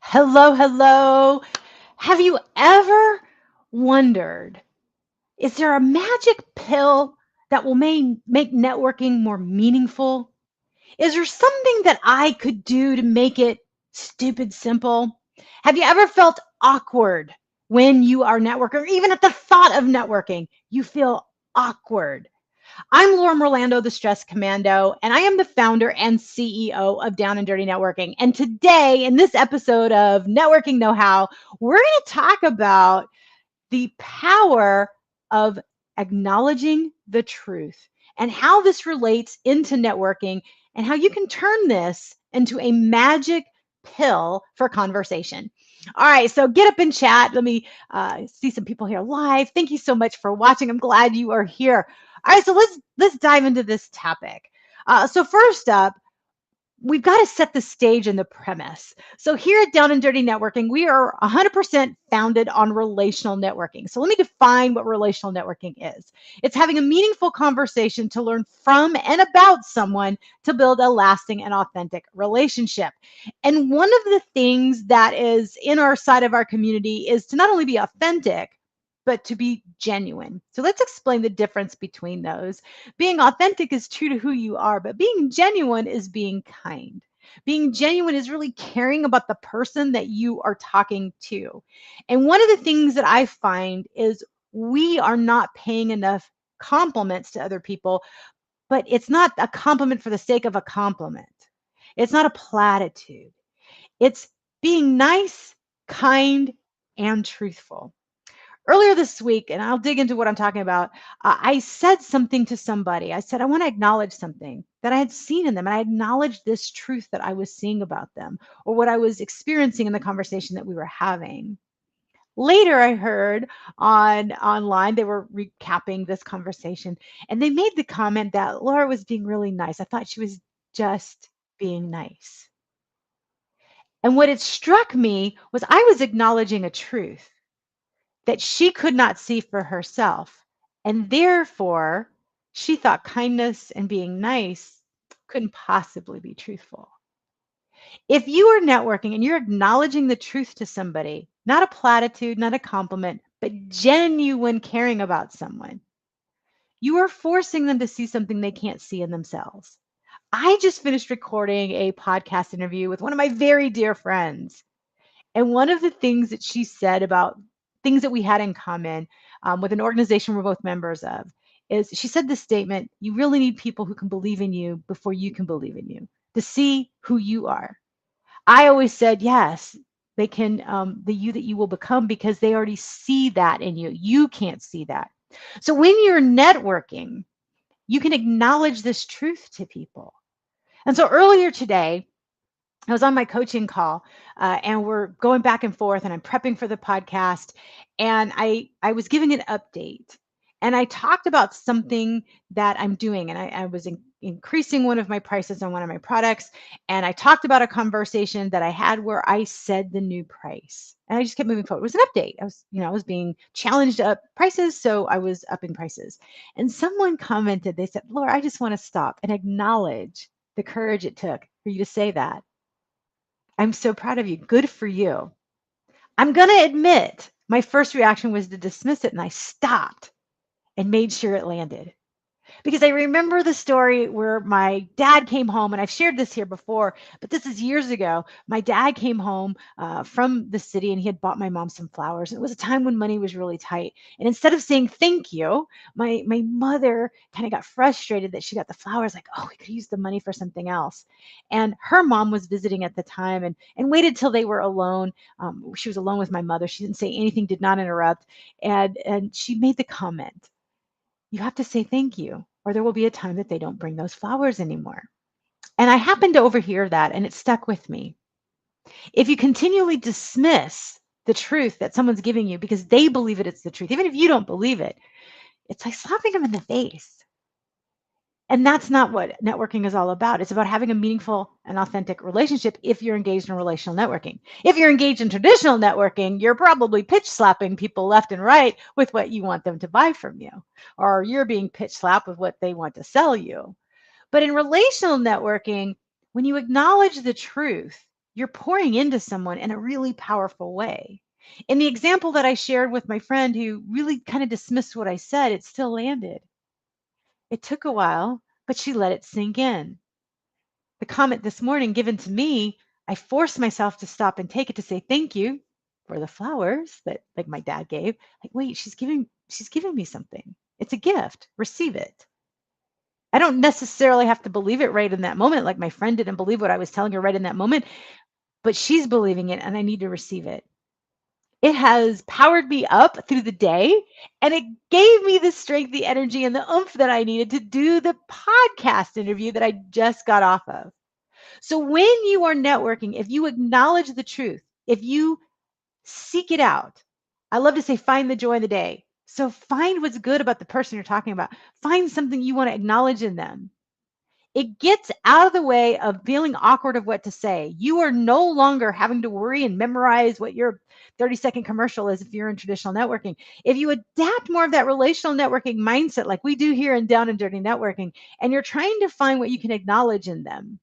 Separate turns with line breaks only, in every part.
Hello, hello. Have you ever wondered, is there a magic pill that will make networking more meaningful? Is there something that I could do to make it stupid simple? Have you ever felt awkward when you are networking, or even at the thought of networking? You feel awkward. I'm Laura Merlando, the Stress Commando, and I am the founder and CEO of Down and Dirty Networking. And today, in this episode of Networking Know How, we're going to talk about the power of acknowledging the truth and how this relates into networking and how you can turn this into a magic pill for conversation. All right, so get up and chat. Let me see some people here live. Thank you so much for watching. I'm glad you are here. All right, so let's dive into this topic. So first up, we've got to set the stage and the premise. So here at Down and Dirty Networking, we are 100% founded on relational networking. So let me define what relational networking is. It's having a meaningful conversation to learn from and about someone to build a lasting and authentic relationship. And one of the things that is in our side of our community is to not only be authentic, but to be genuine. So let's explain the difference between those. Being authentic is true to who you are, but being genuine is being kind. Being genuine is really caring about the person that you are talking to. And one of the things that I find is we are not paying enough compliments to other people, but it's not a compliment for the sake of a compliment. It's not a platitude. It's being nice, kind, and truthful. Earlier this week, and I'll dig into what I'm talking about, I said something to somebody. I said, I want to acknowledge something that I had seen in them. And I acknowledged this truth that I was seeing about them or what I was experiencing in the conversation that we were having. Later, I heard online they were recapping this conversation, and they made the comment that Laura was being really nice. I thought she was just being nice. And what it struck me was I was acknowledging a truth that she could not see for herself. And therefore, she thought kindness and being nice couldn't possibly be truthful. If you are networking and you're acknowledging the truth to somebody, not a platitude, not a compliment, but genuine caring about someone, you are forcing them to see something they can't see in themselves. I just finished recording a podcast interview with one of my very dear friends. And one of the things that she said about things that we had in common with an organization we're both members of is she said this statement: you really need people who can believe in you before you can believe in you, to see who you are. I always said, yes, they can, the you that you will become, because they already see that in you. You can't see that. So when you're networking, you can acknowledge this truth to people. And so earlier today, I was on my coaching call, and we're going back and forth, and I'm prepping for the podcast, and I was giving an update, and I talked about something that I'm doing, and I was increasing one of my prices on one of my products, and I talked about a conversation that I had where I said the new price, and I just kept moving forward. It was an update. I was being challenged to up prices, so I was upping prices, and someone commented. They said, "Laura, I just want to stop and acknowledge the courage it took for you to say that. I'm so proud of you. Good for you." I'm going to admit my first reaction was to dismiss it, and I stopped and made sure it landed. Because I remember the story where my dad came home, and I've shared this here before, but this is years ago. My dad came home from the city, and he had bought my mom some flowers. It was a time when money was really tight. And instead of saying thank you, my mother kind of got frustrated that she got the flowers, like, oh, we could use the money for something else. And her mom was visiting at the time, and waited till they were alone. She was alone with my mother. She didn't say anything, did not interrupt. And she made the comment, you have to say thank you, or there will be a time that they don't bring those flowers anymore. And I happened to overhear that, and it stuck with me. If you continually dismiss the truth that someone's giving you because they believe it's the truth, even if you don't believe it, it's like slapping them in the face. And that's not what networking is all about. It's about having a meaningful and authentic relationship if you're engaged in relational networking. If you're engaged in traditional networking, you're probably pitch slapping people left and right with what you want them to buy from you, or you're being pitch slapped with what they want to sell you. But in relational networking, when you acknowledge the truth, you're pouring into someone in a really powerful way. In the example that I shared with my friend who really kind of dismissed what I said, it still landed. It took a while, but she let it sink in. The comment this morning given to me, I forced myself to stop and take it to say thank you for the flowers that like my dad gave. Like, wait, she's giving me something. It's a gift. Receive it. I don't necessarily have to believe it right in that moment. Like my friend didn't believe what I was telling her right in that moment, but she's believing it and I need to receive it. It has powered me up through the day and it gave me the strength, the energy, and the oomph that I needed to do the podcast interview that I just got off of. So when you are networking, if you acknowledge the truth, if you seek it out, I love to say find the joy in the day. So find what's good about the person you're talking about. Find something you want to acknowledge in them. It gets out of the way of feeling awkward of what to say. You are no longer having to worry and memorize what your 30-second commercial is if you're in traditional networking. If you adapt more of that relational networking mindset, like we do here in Down and Dirty Networking, and you're trying to find what you can acknowledge in them,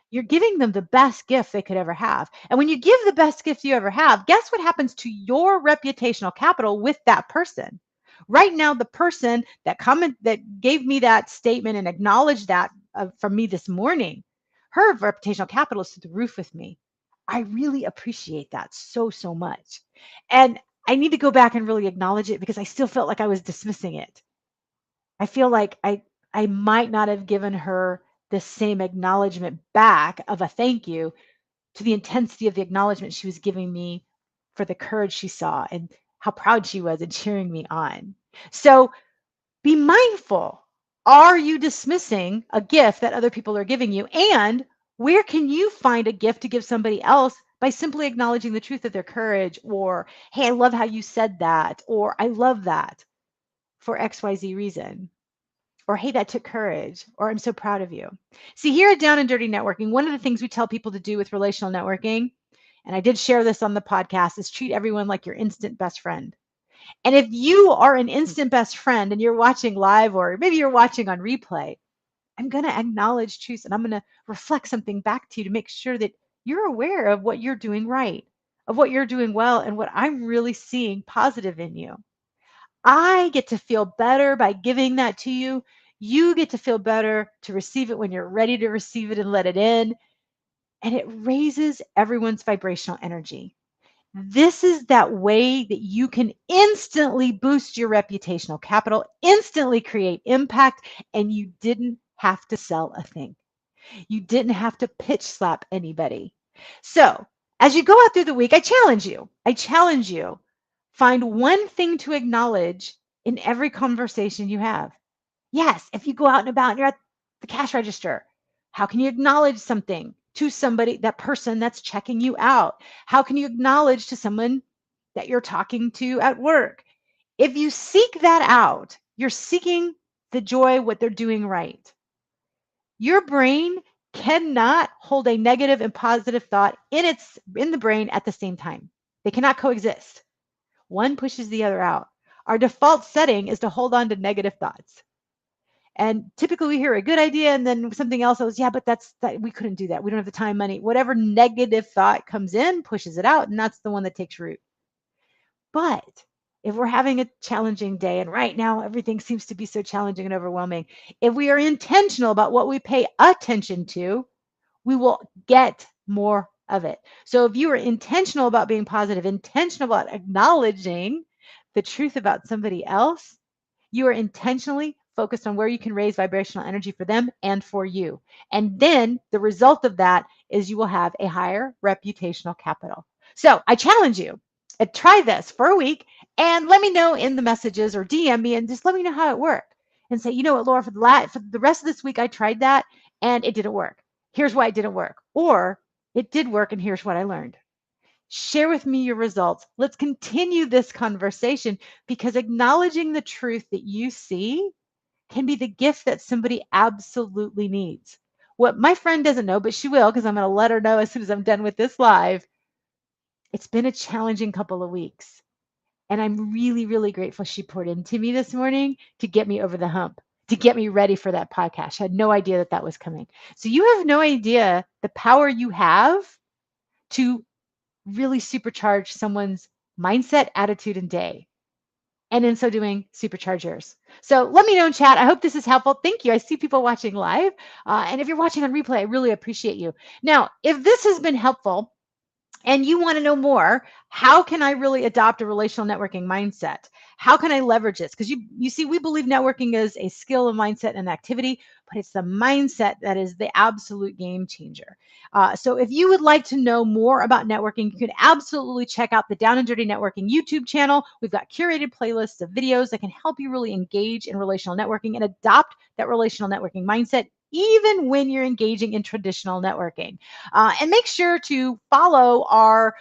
you're giving them the best gift they could ever have. And when you give the best gift you ever have, guess what happens to your reputational capital with that person? Right now, the person that gave me that statement and acknowledged that from me this morning, her reputational capital is through the roof with me. I really appreciate that so, so much. And I need to go back and really acknowledge it because I still felt like I was dismissing it. I feel like I might not have given her the same acknowledgement back of a thank you to the intensity of the acknowledgement she was giving me for the courage she saw and how proud she was and cheering me on. So be mindful. Are you dismissing a gift that other people are giving you? And where can you find a gift to give somebody else by simply acknowledging the truth of their courage? Or, hey, I love how you said that. Or, I love that for XYZ reason. Or, hey, that took courage. Or, I'm so proud of you. See, here at Down and Dirty Networking, one of the things we tell people to do with relational networking, and I did share this on the podcast, is treat everyone like your instant best friend. And if you are an instant best friend and you're watching live or maybe you're watching on replay, I'm going to acknowledge truths and I'm going to reflect something back to you to make sure that you're aware of what you're doing right, of what you're doing well, and what I'm really seeing positive in you. I get to feel better by giving that to you. You get to feel better to receive it when you're ready to receive it and let it in. And it raises everyone's vibrational energy. This is that way that you can instantly boost your reputational capital, instantly create impact, and you didn't have to sell a thing. You didn't have to pitch slap anybody. So, as you go out through the week, I challenge you. Find one thing to acknowledge in every conversation you have. Yes, if you go out and about and you're at the cash register, how can you acknowledge something to somebody, that person that's checking you out? How can you acknowledge to someone that you're talking to at work? If you seek that out, you're seeking the joy, what they're doing right. Your brain cannot hold a negative and positive thought in the brain at the same time. They cannot coexist. One pushes the other out. Our default setting is to hold on to negative thoughts. And typically we hear a good idea and then something else goes, yeah, but that we couldn't do that. We don't have the time, money. Whatever negative thought comes in, pushes it out, and that's the one that takes root. But if we're having a challenging day, and right now everything seems to be so challenging and overwhelming, if we are intentional about what we pay attention to, we will get more of it. So if you are intentional about being positive, intentional about acknowledging the truth about somebody else, you are intentionally focused on where you can raise vibrational energy for them and for you. And then the result of that is you will have a higher reputational capital. So I challenge you, try this for a week and let me know in the messages or DM me and just let me know how it worked. And say, you know what, Laura, for the rest of this week, I tried that and it didn't work. Here's why it didn't work. Or it did work and here's what I learned. Share with me your results. Let's continue this conversation because acknowledging the truth that you see can be the gift that somebody absolutely needs. What my friend doesn't know, but she will because I'm going to let her know as soon as I'm done with this live. It's been a challenging couple of weeks. And I'm really, really grateful she poured into me this morning to get me over the hump. to get me ready for that podcast. I had no idea that that was coming. So you have no idea the power you have to really supercharge someone's mindset, attitude, and day. And in so doing, supercharge yours. So let me know in chat. I hope this is helpful. Thank you. I see people watching live. And if you're watching on replay, I really appreciate you. Now, if this has been helpful, and you want to know more, how can I really adopt a relational networking mindset? How can I leverage this? Because you see, we believe networking is a skill, a mindset, and activity, but it's the mindset that is the absolute game changer. So if you would like to know more about networking, you can absolutely check out the Down and Dirty Networking YouTube channel. We've got curated playlists of videos that can help you really engage in relational networking and adopt that relational networking mindset, even when you're engaging in traditional networking. And make sure to follow our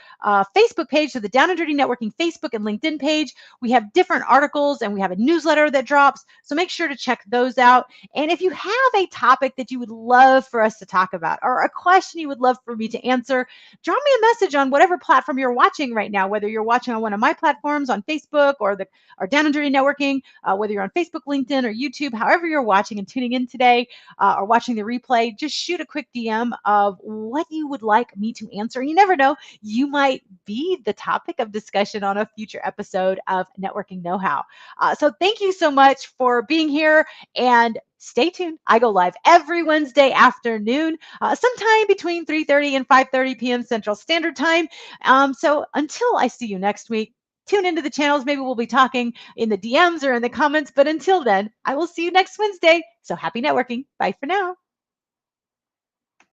Facebook page, so the Down and Dirty Networking Facebook and LinkedIn page. We have different articles and we have a newsletter that drops. So make sure to check those out. And if you have a topic that you would love for us to talk about or a question you would love for me to answer, drop me a message on whatever platform you're watching right now, whether you're watching on one of my platforms on Facebook or Down and Dirty Networking, whether you're on Facebook, LinkedIn, or YouTube, however you're watching and tuning in today or watching the replay, just shoot a quick DM of what you would like me to answer. You never know, you might be the topic of discussion on a future episode of Networking Know-How. So thank you so much for being here, and stay tuned. I go live every Wednesday afternoon, sometime between 3:30 and 5:30 p.m. Central Standard Time. So until I see you next week, tune into the channels. Maybe we'll be talking in the DMs or in the comments. But until then, I will see you next Wednesday. So happy networking. Bye for now.